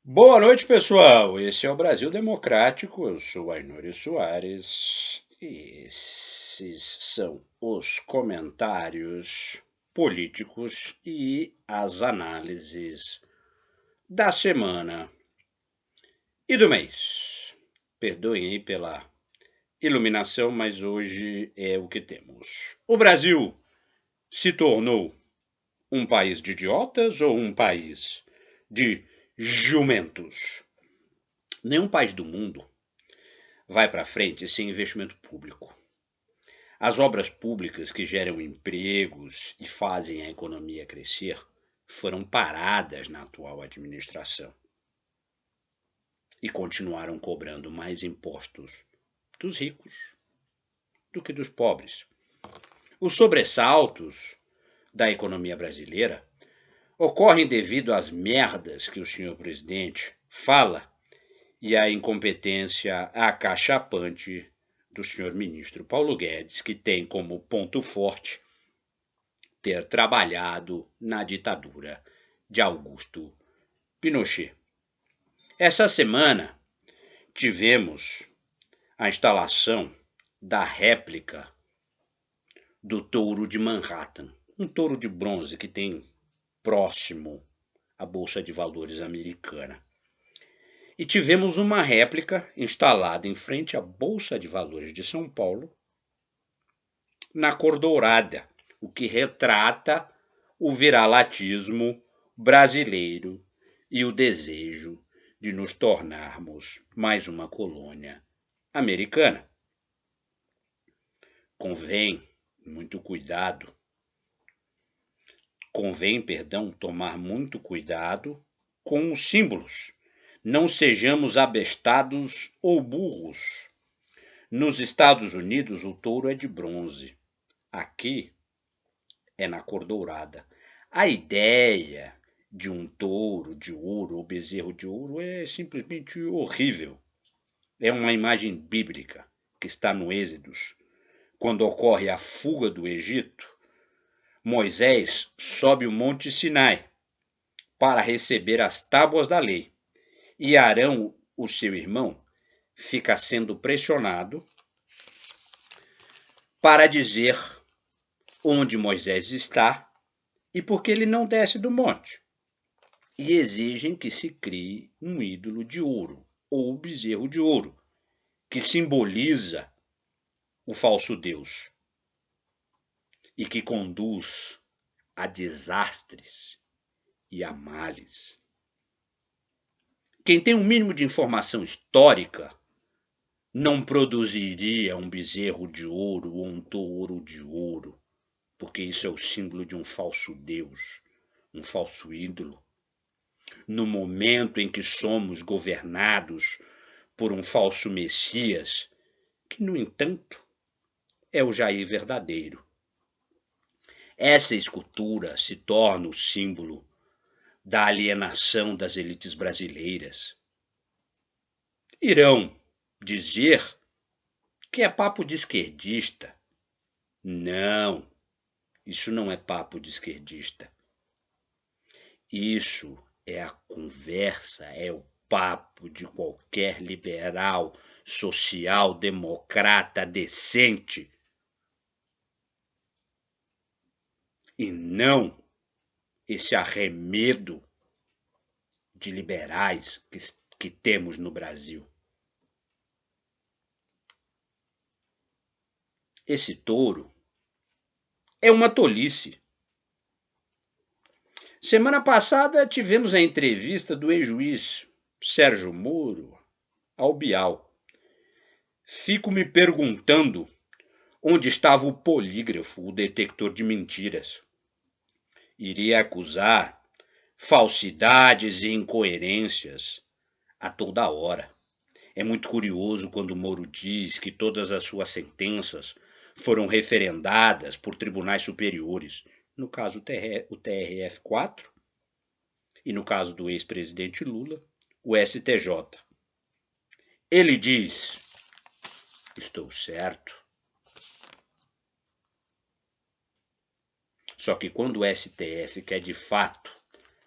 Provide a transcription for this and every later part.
Boa noite, pessoal. Esse é o Brasil Democrático. Eu sou Ainori Soares e esses são os comentários políticos e as análises da semana e do mês. Perdoem aí pela iluminação, mas hoje é o que temos. O Brasil se tornou um país de idiotas ou um país de jumentos? Nenhum país do mundo vai para frente sem investimento público. As obras públicas que geram empregos e fazem a economia crescer foram paradas na atual administração e continuaram cobrando mais impostos dos ricos do que dos pobres. Os sobressaltos da economia brasileira ocorrem devido às merdas que o senhor presidente fala e à incompetência acachapante do senhor ministro Paulo Guedes, que tem como ponto forte ter trabalhado na ditadura de Augusto Pinochet. Essa semana tivemos a instalação da réplica do touro de Manhattan, um touro de bronze que tem próximo à Bolsa de Valores americana. E tivemos uma réplica instalada em frente à Bolsa de Valores de São Paulo, na cor dourada, o que retrata o viralatismo brasileiro e o desejo de nos tornarmos mais uma colônia americana. Convém tomar muito cuidado com os símbolos. Não sejamos abestados ou burros. Nos Estados Unidos, o touro é de bronze. Aqui é na cor dourada. A ideia de um touro de ouro ou bezerro de ouro é simplesmente horrível. É uma imagem bíblica que está no Êxodos. Quando ocorre a fuga do Egito, Moisés sobe o Monte Sinai para receber as tábuas da lei. E Arão, o seu irmão, fica sendo pressionado para dizer onde Moisés está e por que ele não desce do monte. E exigem que se crie um ídolo de ouro, ou bezerro de ouro, que simboliza o falso Deus e que conduz a desastres e a males. Quem tem um mínimo de informação histórica não produziria um bezerro de ouro ou um touro de ouro, porque isso é o símbolo de um falso Deus, um falso ídolo. No momento em que somos governados por um falso Messias, que, no entanto, é o Jair verdadeiro. Essa escultura se torna o símbolo da alienação das elites brasileiras. Irão dizer que é papo de esquerdista. Não, isso não é papo de esquerdista. Isso é a conversa, é o papo de qualquer liberal, social-democrata decente. E não esse arremedo de liberais que temos no Brasil. Esse touro é uma tolice. Semana passada tivemos a entrevista do ex-juiz Sérgio Moro ao Bial. Fico me perguntando onde estava o polígrafo, o detector de mentiras. Iria acusar falsidades e incoerências a toda hora. É muito curioso quando Moro diz que todas as suas sentenças foram referendadas por tribunais superiores, no caso o TRF4 e no caso do ex-presidente Lula, o STJ. Ele diz: estou certo. Só que quando o STF quer de fato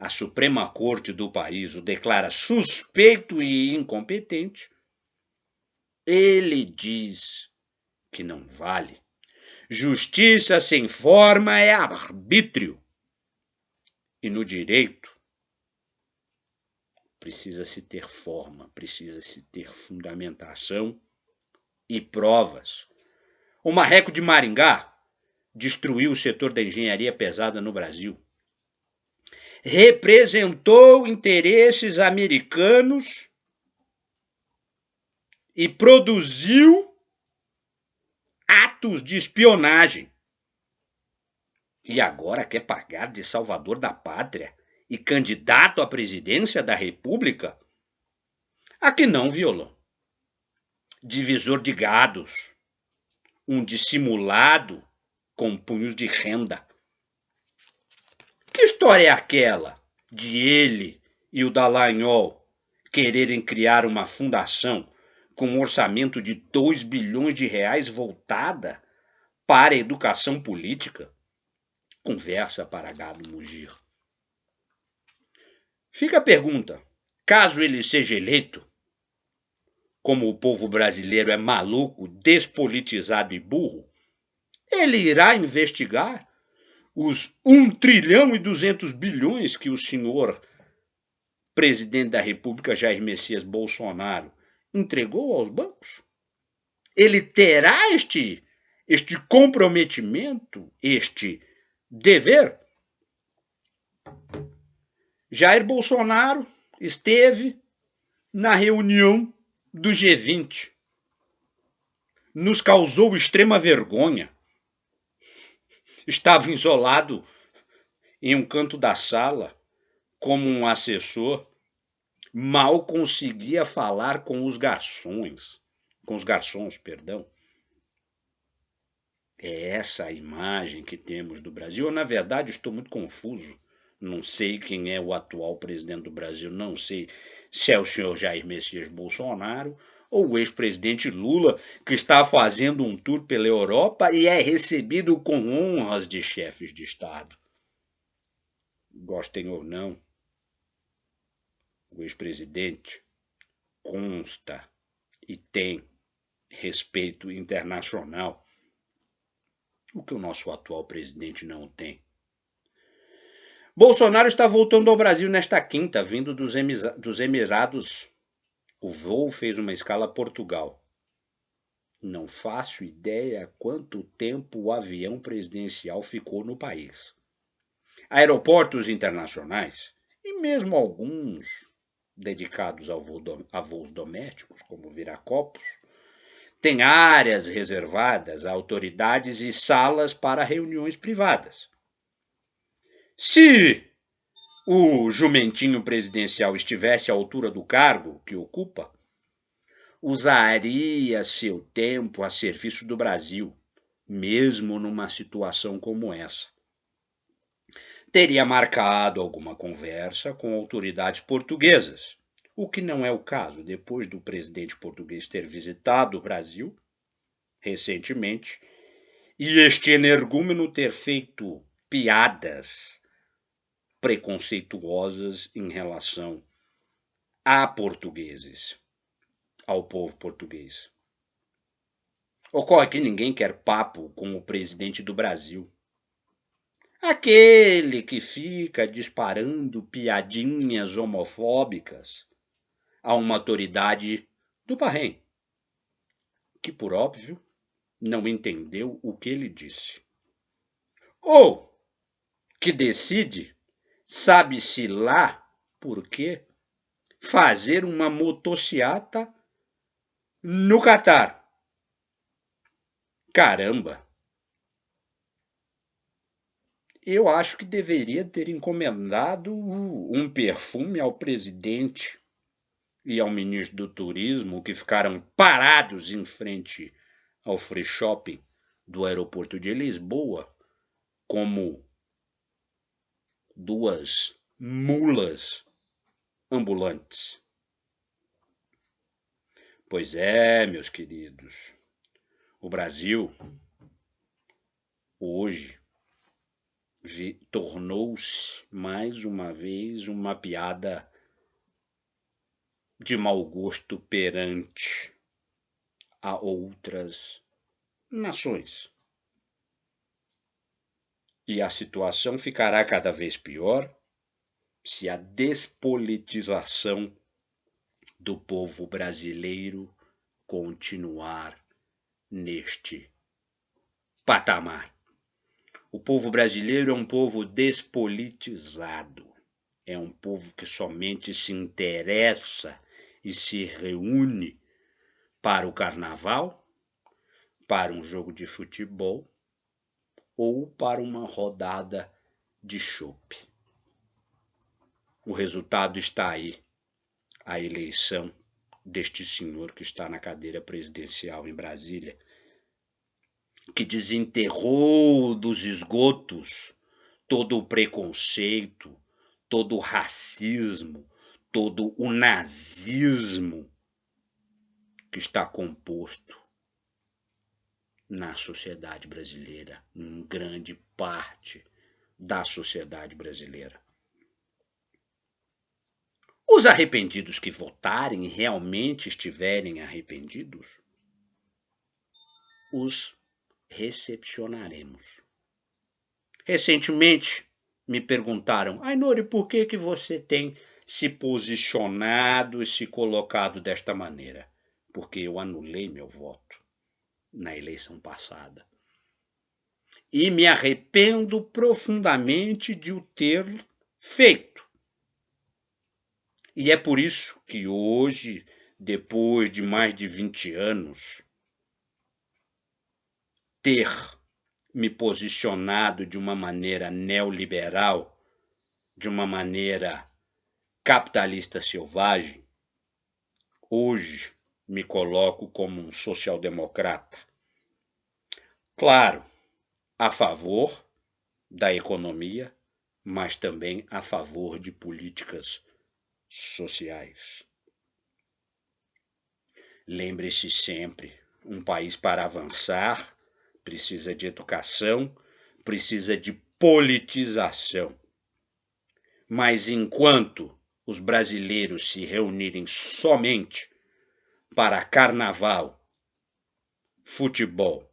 a Suprema Corte do país o declara suspeito e incompetente, ele diz que não vale. Justiça sem forma é arbítrio. E no direito, precisa-se ter forma, precisa-se ter fundamentação e provas. O marreco de Maringá destruiu o setor da engenharia pesada no Brasil. Representou interesses americanos e produziu atos de espionagem. E agora quer pagar de salvador da pátria e candidato à presidência da República? Aqui não, violão. Divisor de gados. Um dissimulado com punhos de renda. Que história é aquela de ele e o Dallagnol quererem criar uma fundação com um orçamento de 2 bilhões de reais voltada para a educação política? Conversa para gado mugir. Fica a pergunta, caso ele seja eleito, como o povo brasileiro é maluco, despolitizado e burro, ele irá investigar os 1,2 trilhão que o senhor presidente da República, Jair Messias Bolsonaro, entregou aos bancos? Ele terá este comprometimento, este dever? Jair Bolsonaro esteve na reunião do G20. Nos causou extrema vergonha. Estava isolado em um canto da sala, como um assessor. Mal conseguia falar com os garçons. É essa a imagem que temos do Brasil. Eu, na verdade, estou muito confuso. Não sei quem é o atual presidente do Brasil, não sei se é o senhor Jair Messias Bolsonaro ou o ex-presidente Lula, que está fazendo um tour pela Europa e é recebido com honras de chefes de Estado. Gostem ou não, o ex-presidente consta e tem respeito internacional, o que o nosso atual presidente não tem. Bolsonaro está voltando ao Brasil nesta quinta, vindo dos Emirados. O voo fez uma escala a Portugal. Não faço ideia quanto tempo o avião presidencial ficou no país. Aeroportos internacionais, e mesmo alguns dedicados a voos domésticos, como Viracopos, têm áreas reservadas a autoridades e salas para reuniões privadas. Se o jumentinho presidencial estivesse à altura do cargo que ocupa, usaria seu tempo a serviço do Brasil, mesmo numa situação como essa. Teria marcado alguma conversa com autoridades portuguesas, o que não é o caso depois do presidente português ter visitado o Brasil recentemente e este energúmeno ter feito piadas preconceituosas em relação a portugueses, ao povo português. Ocorre que ninguém quer papo com o presidente do Brasil. Aquele que fica disparando piadinhas homofóbicas a uma autoridade do Bahrein, que, por óbvio, não entendeu o que ele disse. Ou que decide, sabe-se lá por quê, fazer uma motociata no Catar. Caramba! Eu acho que deveria ter encomendado um perfume ao presidente e ao ministro do Turismo, que ficaram parados em frente ao free shopping do aeroporto de Lisboa, como duas mulas ambulantes. Pois é, meus queridos, o Brasil, hoje, tornou-se, mais uma vez, uma piada de mau gosto perante a outras nações. E a situação ficará cada vez pior se a despolitização do povo brasileiro continuar neste patamar. O povo brasileiro é um povo despolitizado. É um povo que somente se interessa e se reúne para o carnaval, para um jogo de futebol ou para uma rodada de chope. O resultado está aí, a eleição deste senhor que está na cadeira presidencial em Brasília, que desenterrou dos esgotos todo o preconceito, todo o racismo, todo o nazismo que está composto na sociedade brasileira, em grande parte da sociedade brasileira. Os arrependidos que votarem e realmente estiverem arrependidos, os recepcionaremos. Recentemente me perguntaram: Ainori, por que você tem se posicionado e se colocado desta maneira? Porque eu anulei meu voto na eleição passada. E me arrependo profundamente de o ter feito. E é por isso que hoje, depois de mais de 20 anos, ter me posicionado de uma maneira neoliberal, de uma maneira capitalista selvagem, hoje me coloco como um social-democrata. Claro, a favor da economia, mas também a favor de políticas sociais. Lembre-se sempre, um país para avançar precisa de educação, precisa de politização. Mas enquanto os brasileiros se reunirem somente para carnaval, futebol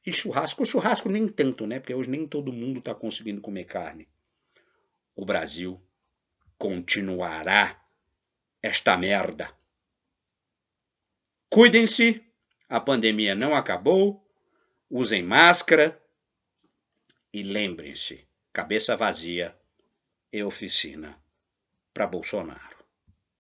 e churrasco nem tanto, né? Porque hoje nem todo mundo está conseguindo comer carne. O Brasil continuará esta merda. Cuidem-se, a pandemia não acabou, usem máscara e lembrem-se, cabeça vazia é oficina para Bolsonaro.